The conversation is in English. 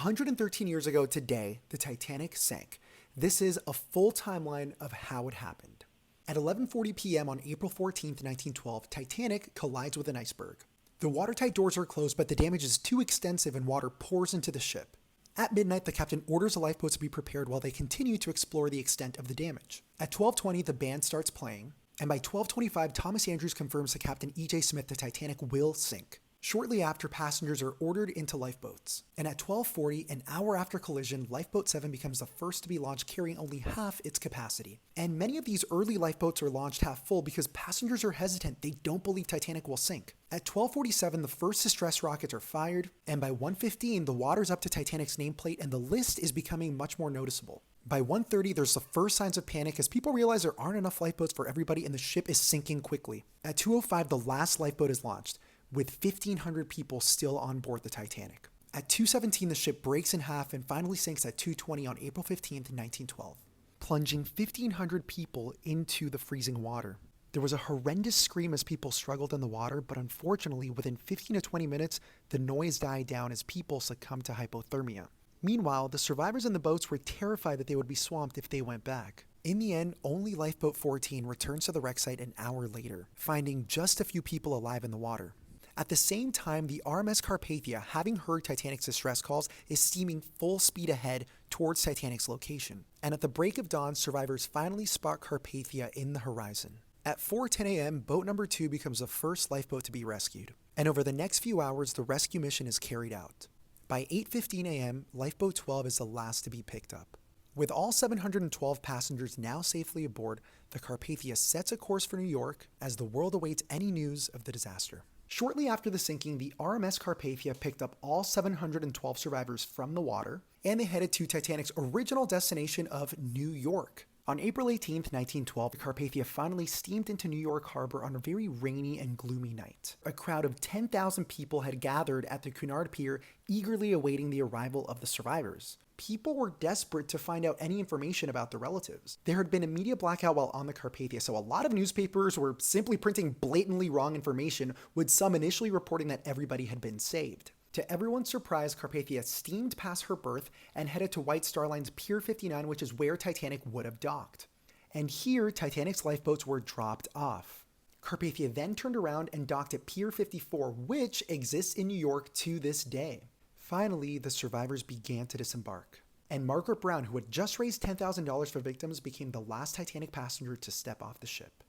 113 years ago today, the Titanic sank. This is a full timeline of how it happened. At 11:40 p.m. on April 14, 1912, Titanic collides with an iceberg. The watertight doors are closed, but the damage is too extensive and water pours into the ship. At midnight, the captain orders the lifeboats to be prepared while they continue to explore the extent of the damage. At 12:20, the band starts playing, and by 12:25, Thomas Andrews confirms to Captain E.J. Smith the Titanic will sink. Shortly after, passengers are ordered into lifeboats, and at 12:40, an hour after collision, Lifeboat 7 becomes the first to be launched, carrying only half its capacity. And many of these early lifeboats are launched half full because passengers are hesitant. They don't believe Titanic will sink. At 12:47, the first distress rockets are fired, and by 1:15, the water's up to Titanic's nameplate and the list is becoming much more noticeable. By 1:30, there's the first signs of panic as people realize there aren't enough lifeboats for everybody and the ship is sinking quickly. At 2:05, the last lifeboat is launched, with 1,500 people still on board the Titanic. At 2:17, the ship breaks in half and finally sinks at 2:20 on April 15, 1912, plunging 1,500 people into the freezing water. There was a horrendous scream as people struggled in the water, but unfortunately, within 15 to 20 minutes, the noise died down as people succumbed to hypothermia. Meanwhile, the survivors in the boats were terrified that they would be swamped if they went back. In the end, only Lifeboat 14 returns to the wreck site an hour later, finding just a few people alive in the water. At the same time, the RMS Carpathia, having heard Titanic's distress calls, is steaming full speed ahead towards Titanic's location. And at the break of dawn, survivors finally spot Carpathia in the horizon. At 4:10 a.m., boat number 2 becomes the first lifeboat to be rescued. And over the next few hours, the rescue mission is carried out. By 8:15 a.m., Lifeboat 12 is the last to be picked up. With all 712 passengers now safely aboard, the Carpathia sets a course for New York as the world awaits any news of the disaster. Shortly after the sinking, the RMS Carpathia picked up all 712 survivors from the water, and they headed to Titanic's original destination of New York. On April 18, 1912, the Carpathia finally steamed into New York Harbor on a very rainy and gloomy night. A crowd of 10,000 people had gathered at the Cunard Pier, eagerly awaiting the arrival of the survivors. People were desperate to find out any information about their relatives. There had been a media blackout while on the Carpathia, so a lot of newspapers were simply printing blatantly wrong information, with some initially reporting that everybody had been saved. To everyone's surprise, Carpathia steamed past her berth and headed to White Star Line's Pier 59, which is where Titanic would have docked. And here, Titanic's lifeboats were dropped off. Carpathia then turned around and docked at Pier 54, which exists in New York to this day. Finally, the survivors began to disembark, and Margaret Brown, who had just raised $10,000 for victims, became the last Titanic passenger to step off the ship.